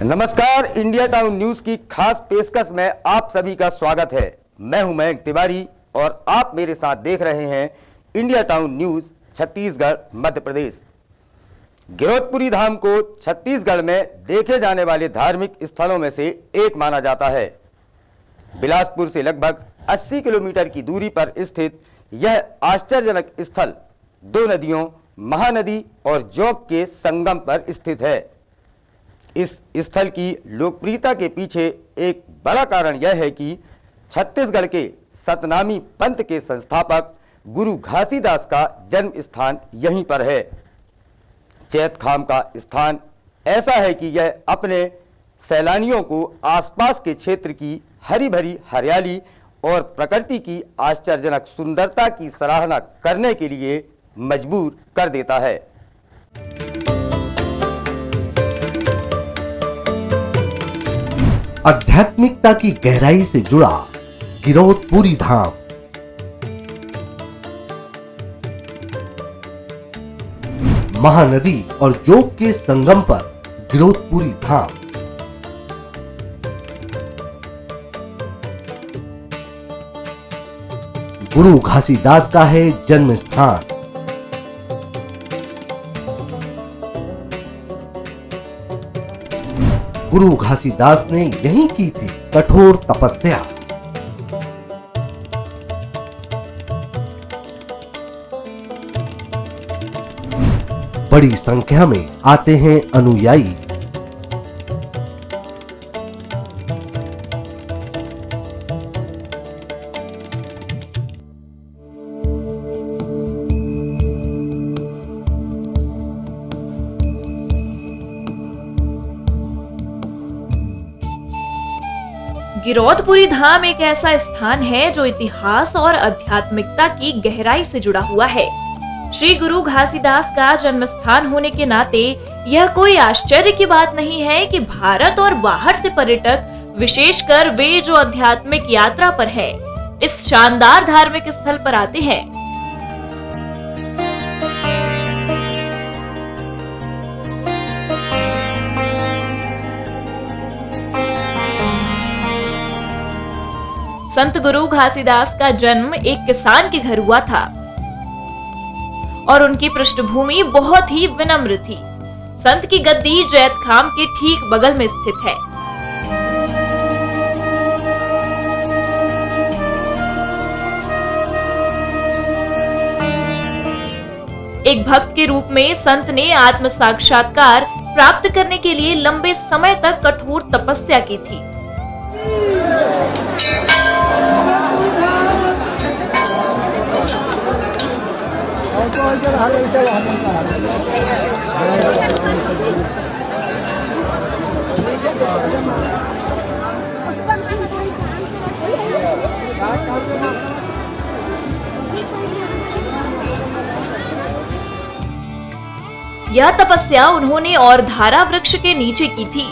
नमस्कार, India town news की खास पेशकश में आप सभी का स्वागत है। मैं हूं मयंक तिवारी और आप मेरे साथ देख रहे हैं India town news Chhattisgarh Madhya Pradesh. Giraudpuri धाम को छत्तीसगढ़ में देखे जाने वाले धार्मिक स्थलों में से एक माना जाता है। बिलासपुर से लगभग 80 किलोमीटर की दूरी पर स्थित यह आश्चर्यजनक स्थल दो नदियों महानदी और जोंक के संगम पर स्थित है। इस स्थल की लोकप्रियता के पीछे एक बड़ा कारण यह है कि छत्तीसगढ़ के सतनामी पंथ के संस्थापक गुरु घासीदास का जन्म स्थान यहीं पर है। चैतखाम का स्थान ऐसा है कि यह अपने सैलानियों को आसपास के क्षेत्र की हरी भरी हरियाली और प्रकृति की आश्चर्यजनक सुंदरता की सराहना करने के लिए मजबूर कर देता है। आध्यात्मिकता की गहराई से जुड़ा गिरौदपुरी धाम। महानदी और जोंक के संगम पर गिरौदपुरी धाम। गुरु घासीदास का है जन्म स्थान। गुरु घासीदास ने यहीं की थी कठोर तपस्या। बड़ी संख्या में आते हैं अनुयायी। गिरौदपुरी धाम एक ऐसा स्थान है जो इतिहास और आध्यात्मिकता की गहराई से जुड़ा हुआ है। श्री गुरु घासीदास का जन्म स्थान होने के नाते यह कोई आश्चर्य की बात नहीं है कि भारत और बाहर से पर्यटक, विशेषकर वे जो आध्यात्मिक यात्रा पर है, इस शानदार धार्मिक स्थल पर आते हैं। संत गुरु घासीदास का जन्म एक किसान के घर हुआ था और उनकी पृष्ठभूमि बहुत ही विनम्र थी। संत की गद्दी चैतखाम के ठीक बगल में स्थित है। एक भक्त के रूप में संत ने आत्म साक्षात्कार प्राप्त करने के लिए लंबे समय तक कठोर तपस्या की थी। यह तपस्या उन्होंने और धारा वृक्ष के नीचे की थी।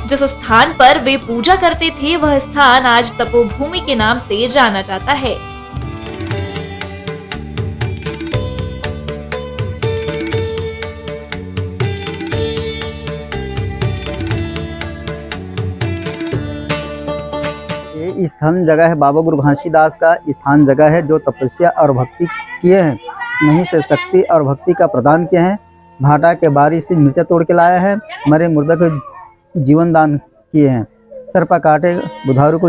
जिस स्थान पर वे पूजा करते थे वह स्थान आज तपोभूमि के नाम से जाना जाता है। ये स्थान जगह है बाबा गुरु घासीदास का स्थान जगह है, जो तपस्या और भक्ति किए हैं, नहीं से शक्ति और भक्ति का प्रदान किए हैं। भाटा के बारी से मिर्चा तोड़ के लाया है, मरे मुर्दा को जीवन दान किए हैं, सरपा काटे बुधारू को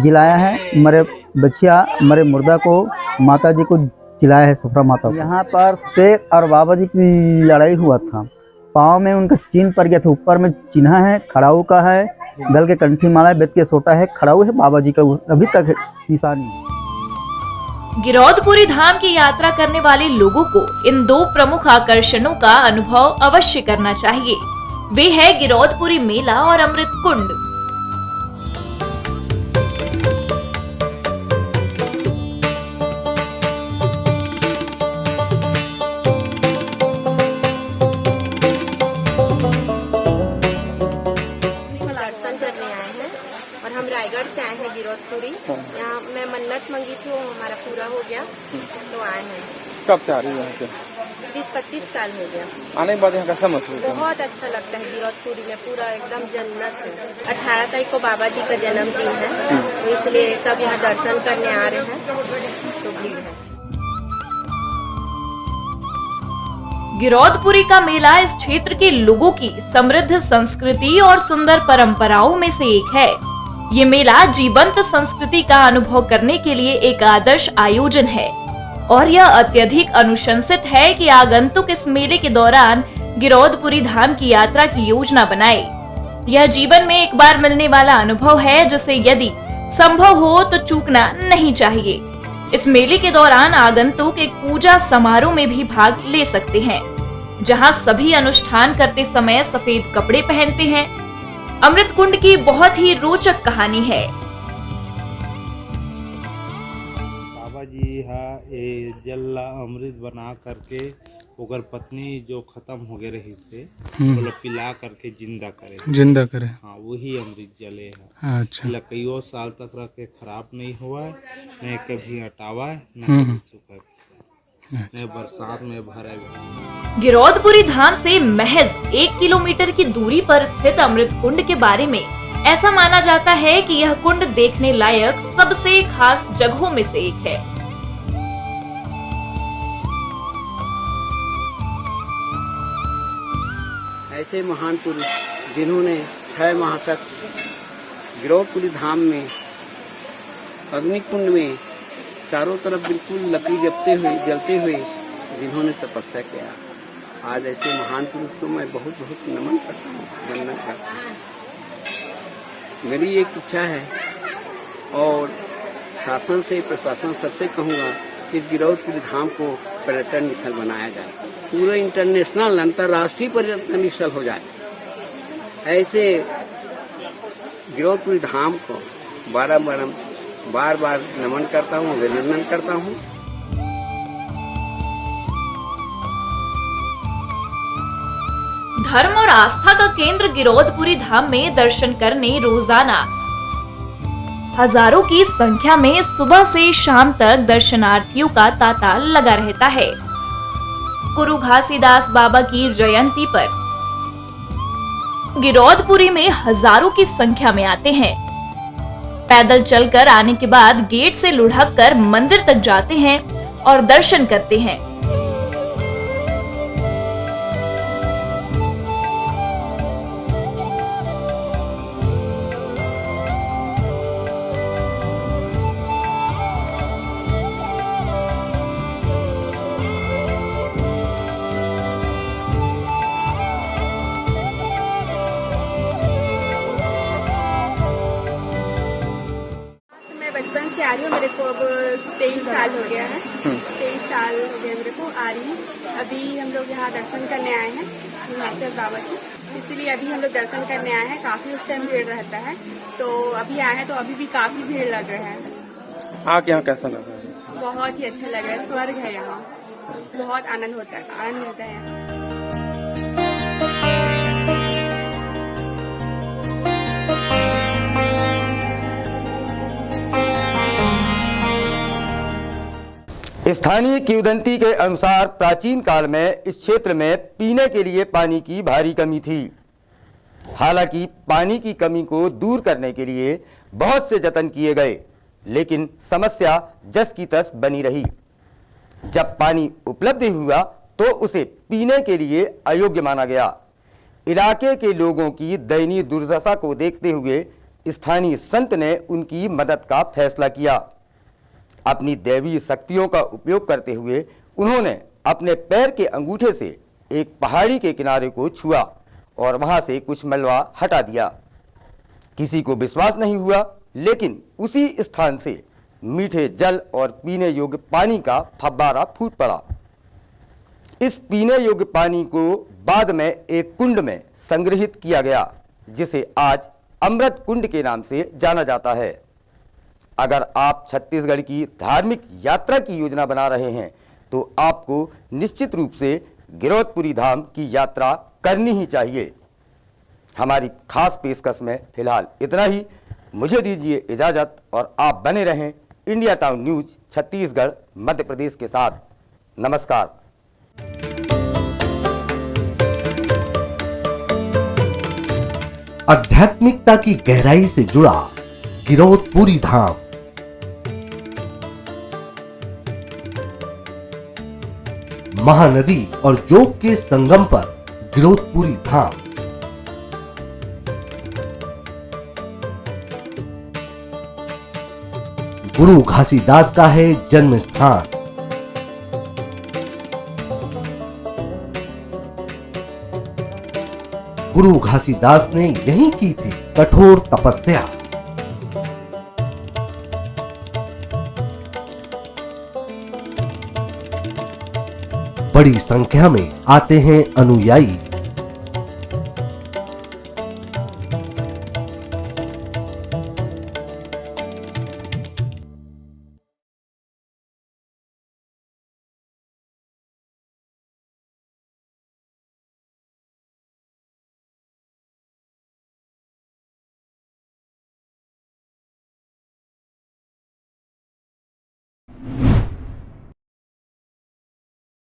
जिलाया है, मरे बच्चिया मरे मुर्दा को माता जी को जिलाया है, सुफरा माता को। यहाँ पर शेर और बाबा जी की लड़ाई हुआ था। पाँव में उनका चिन्ह पड़ गया था, ऊपर में चिन्ह है, खड़ाऊ का है, गल के कंठी माला, बेत के सोटा है, खड़ाऊ है बाबा जी का, अभी तक निशानी है। गिरौदपुरी धाम की यात्रा करने वाले लोगों को इन दो प्रमुख आकर्षणों का अनुभव अवश्य करना चाहिए। वे है गिरौदपुरी मेला और अमृत कुंड। दर्शन करने आए हैं और हम रायगढ़ से आए हैं गिरौदपुरी। यहाँ मैं मन्नत मंगी थी, वो हमारा पूरा हो गया तो आए हैं। कब से आ रही है यहाँ से? 20 20-25 साल हो गया। आने के बाद यहाँ कैसा महसूस हुआ? बहुत अच्छा लगता है। गिरौदपुरी में पूरा एकदम जन्नत है। 18 तारीख को बाबा जी का जन्मदिन है, तो इसलिए सब यहाँ दर्शन करने आ रहे हैं, तो भीड़ है। गिरौदपुरी का मेला इस क्षेत्र के लोगों की समृद्ध संस्कृति और सुंदर परंपराओं में से एक है। ये मेला जीवंत संस्कृति का अनुभव करने के लिए एक आदर्श आयोजन है और यह अत्यधिक अनुशंसित है कि आगंतुक इस मेले के दौरान गिरौदपुरी धाम की यात्रा की योजना बनाए। यह जीवन में एक बार मिलने वाला अनुभव है, जिसे यदि संभव हो तो चूकना नहीं चाहिए। इस मेले के दौरान आगंतुक एक पूजा समारोह में भी भाग ले सकते हैं, जहां सभी अनुष्ठान करते समय सफेद कपड़े पहनते हैं। अमृत कुंड की बहुत ही रोचक कहानी है। बाबा जी ये जल अमृत बना करके ओकर पत्नी जो खत्म हो गए रही थे, वो लोग पिला करके जिंदा करे। हाँ, वही अमृत जले है। अच्छा। कईयों साल तक रख के खराब नहीं हुआ है, न कभी हटावा है, न कभी सूखा है, न बरसात में भरा। गिरौदपुरी धाम से महज 1 किलोमीटर की दूरी पर स्थित अमृत कुंड के बारे में ऐसा माना जाता है कि यह कुंड देखने लायक सबसे खास जगहों में से एक है। ऐसे महान पुरुष जिन्होंने 6 माह तक गिरौदपुरी धाम में अग्निकुंड में चारों तरफ बिल्कुल लकड़ी जलते हुए जिन्होंने तपस्या किया, आज ऐसे महान पुरुष को मैं बहुत बहुत नमन करता हूँ, वंदन करता हूँ। मेरी एक इच्छा है और शासन से प्रशासन सबसे कहूँगा कि गिरौदपुरी धाम को पर्यटन स्थल बनाया जाए, पूरा इंटरनेशनल अंतर्राष्ट्रीय पर्यटन स्थल हो जाए। ऐसे गिरौदपुरी धाम को बार बार नमन करता हूँ, अभिनंदन करता हूँ। धर्म और आस्था का केंद्र गिरौदपुरी धाम में दर्शन करने रोजाना हजारों की संख्या में सुबह से शाम तक दर्शनार्थियों का तांता लगा रहता है। गुरु घासीदास बाबा की जयंती पर गिरौदपुरी में हजारों की संख्या में आते हैं। पैदल चलकर आने के बाद गेट से लुढ़क कर मंदिर तक जाते हैं और दर्शन करते हैं। बचपन से आ रही हूँ, मेरे को अब 23 साल हो गया है। 23 साल हो गया मेरे को आ रही हूँ। अभी हम लोग यहाँ दर्शन करने आए हैं हिमाचल बाबा की, इसीलिए अभी हम लोग दर्शन करने आए हैं। काफी उस टाइम भीड़ रहता है, तो अभी आए हैं तो अभी भी काफी भीड़ लग रहा है। आके यहाँ कैसा लग रहा है? बहुत ही अच्छा लग रहा है, स्वर्ग है यहाँ, बहुत आनंद होता है, आनंद मिलता है यहाँ। स्थानीय किंवदंती के अनुसार प्राचीन काल में इस क्षेत्र में पीने के लिए पानी की भारी कमी थी। हालांकि पानी की कमी को दूर करने के लिए बहुत से जतन किए गए, लेकिन समस्या जस की तस बनी रही। जब पानी उपलब्ध हुआ तो उसे पीने के लिए अयोग्य माना गया। इलाके के लोगों की दयनीय दुर्दशा को देखते हुए स्थानीय संत ने उनकी मदद का फैसला किया। अपनी दैवीय शक्तियों का उपयोग करते हुए उन्होंने अपने पैर के अंगूठे से एक पहाड़ी के किनारे को छुआ और वहां से कुछ मलबा हटा दिया। किसी को विश्वास नहीं हुआ, लेकिन उसी स्थान से मीठे जल और पीने योग्य पानी का फव्वारा फूट पड़ा। इस पीने योग्य पानी को बाद में एक कुंड में संग्रहित किया गया, जिसे आज अमृत कुंड के नाम से जाना जाता है। अगर आप छत्तीसगढ़ की धार्मिक यात्रा की योजना बना रहे हैं तो आपको निश्चित रूप से गिरौदपुरी धाम की यात्रा करनी ही चाहिए। हमारी खास पेशकश में फिलहाल इतना ही। मुझे दीजिए इजाजत और आप बने रहें India town news Chhattisgarh Madhya Pradesh के साथ। नमस्कार। आध्यात्मिकता की गहराई से जुड़ा गिरौदपुरी धाम। महानदी और जोग के संगम पर गिरौदपुरी धाम। गुरु घासीदास का है जन्म स्थान। गुरु घासीदास ने यहीं की थी कठोर तपस्या। बड़ी संख्या में आते हैं अनुयायी।